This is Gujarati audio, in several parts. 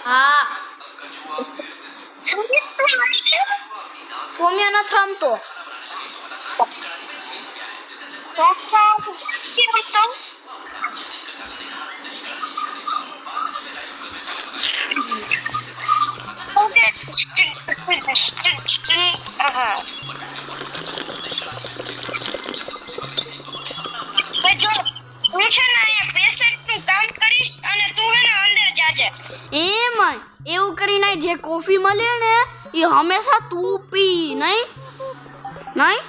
હા સોમ્યા નથી રમતો. એમ એવું કરીને જે કોફી મળે ને એ હંમેશા તું પી નહીં નહીં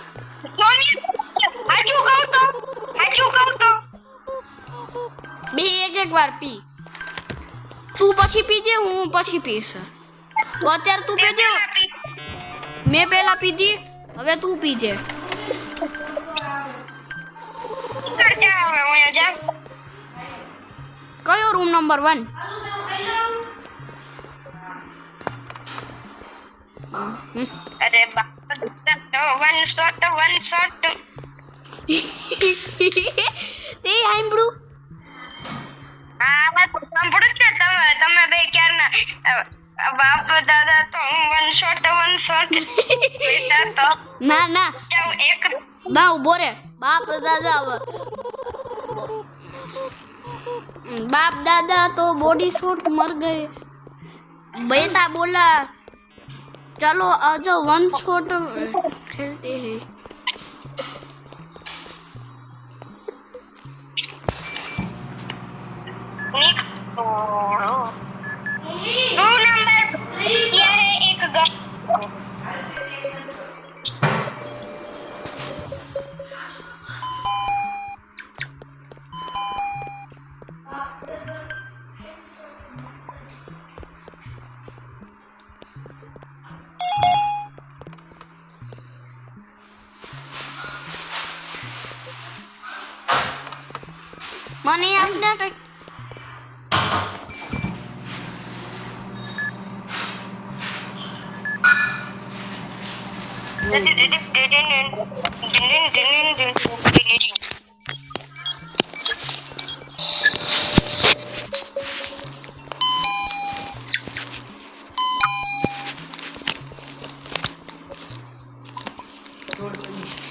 બે એક વાર પી. તું પછી પીજે હું પછી પીશ. તો અત્યારે તું પીજે મેં પહેલા પીધી હવે તું પીજે. કયો રૂમ નંબર 1? અરે વન શોટ તે સાંભળું. હા સાંભળું જ ને તમે બે ક્યારના બાપ દાદા તો વન શોટ બેટા તો ના ના એક ના ઉભો રે. બાપ દાदा तो बॉडी शॉट मर गए बेटा बोला चलो आज वन शॉट खेलते हैं. रूल नंबर यह है एक મને આપને કઈ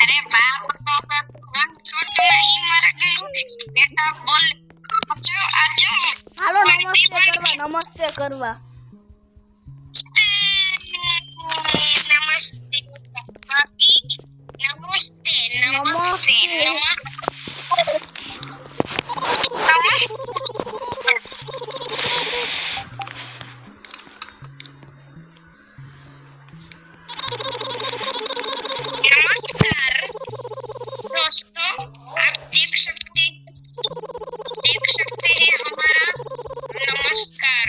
अरे बाप वन शॉट नहीं मर गई बेटा बोल आजो હાલો નમસ્તે કરવા नमस्कार दोस्तों आप देख सकते हैं हमारा नमस्कार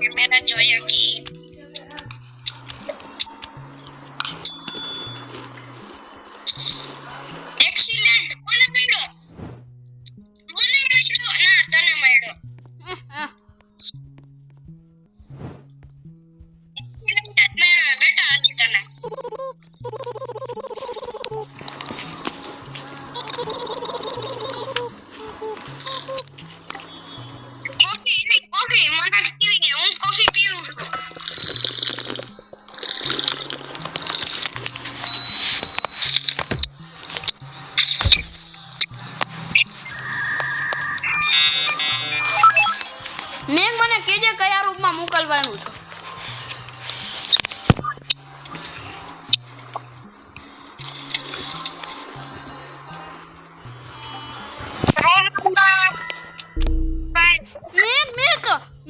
कैमरा जोया की एक्सीलेंट बोले मेडो ना तने मेडो बेटा आदि तने कॉफी मना पीवी हूँ कॉफी पीऊँ મેં મને કેજે કયા રૂમમાં મોકલવાનું છે.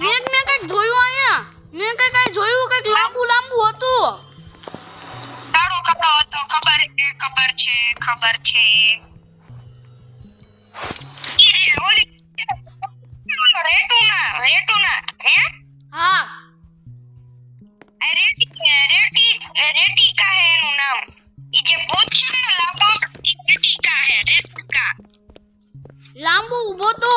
મેં કઈક જોયું અહીંયા. મેં કઈ જોયું કઈક લાંબુ હતું. કાળો કપડો હતો ખબર છે ઈ ઓલી રેટુના હે હા रेटी का है एनु नाम ई जे पूछ ने लांबो ई रेटी का है रेटिका લાંબુ ઊભો તો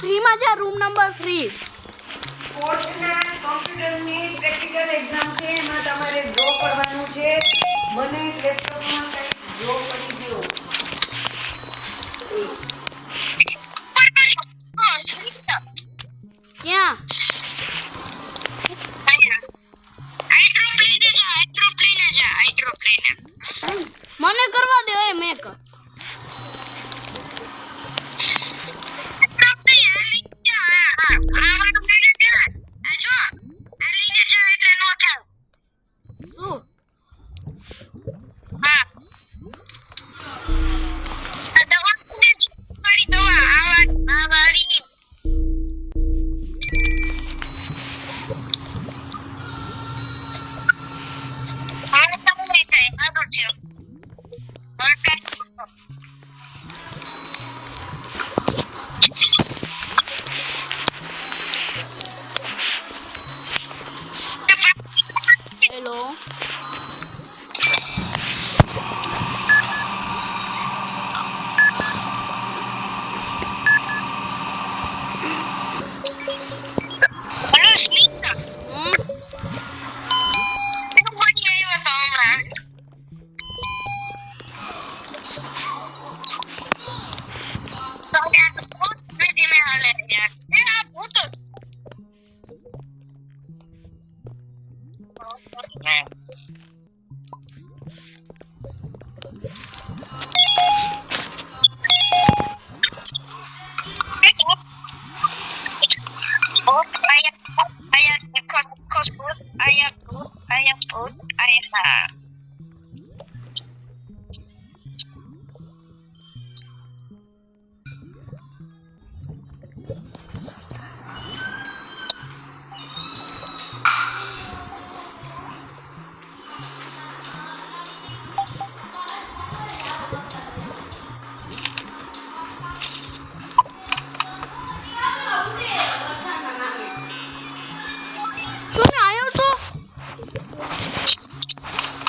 3 માં જા, રૂમ નંબર 3. કોર્ટના કોમ્પ્યુટરની પ્રેક્ટિકલ એક્ઝામ છે, એમાં તમારે ડ્રો કરવાનું છે. મને લેપટોપમાં કંઈક ડ્રો કરી દો. ક્યાં? મને કરવા દે, ઓય મેક. શું? હેલો. હમ? શું આવ્યો તો?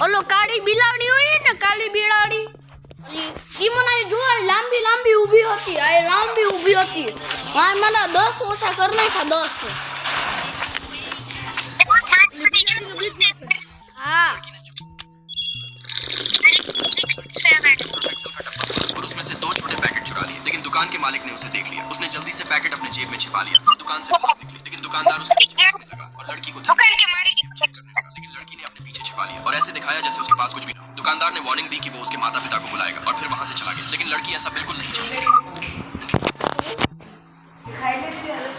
ઓલો કાળી બિલાડી હોય ને, કાળી બિલાડી, ઈ મને જોવા લાંબી લાંબી ઊભી હતી. આ લાંબી ઊભી હતી. હા, મને 10 ઓછા કરી નાખ્યા, 10. હા. और उसमें से 2 छोटे पैकेट चुरा लिए, लेकिन दुकान के मालिक ने उसे देख लिया. उसने जल्दी से पैकेट अपने जेब में छिपा लिया और दुकान से बाहर निकली, लेकिन दुकानदार उसके पीछे भागने लगा और लड़की को था, लेकिन लड़की ने अपने पीछे छिपा लिया और ऐसे दिखाया जैसे उसके पास कुछ भी ना हो. दुकानदार ने वार्निंग दी कि वो उसके माता पिता को बुलाएगा और फिर वहां से चला गया, लेकिन लड़की ऐसा बिल्कुल नहीं चाहती थी. ખાઈ લેતી હવે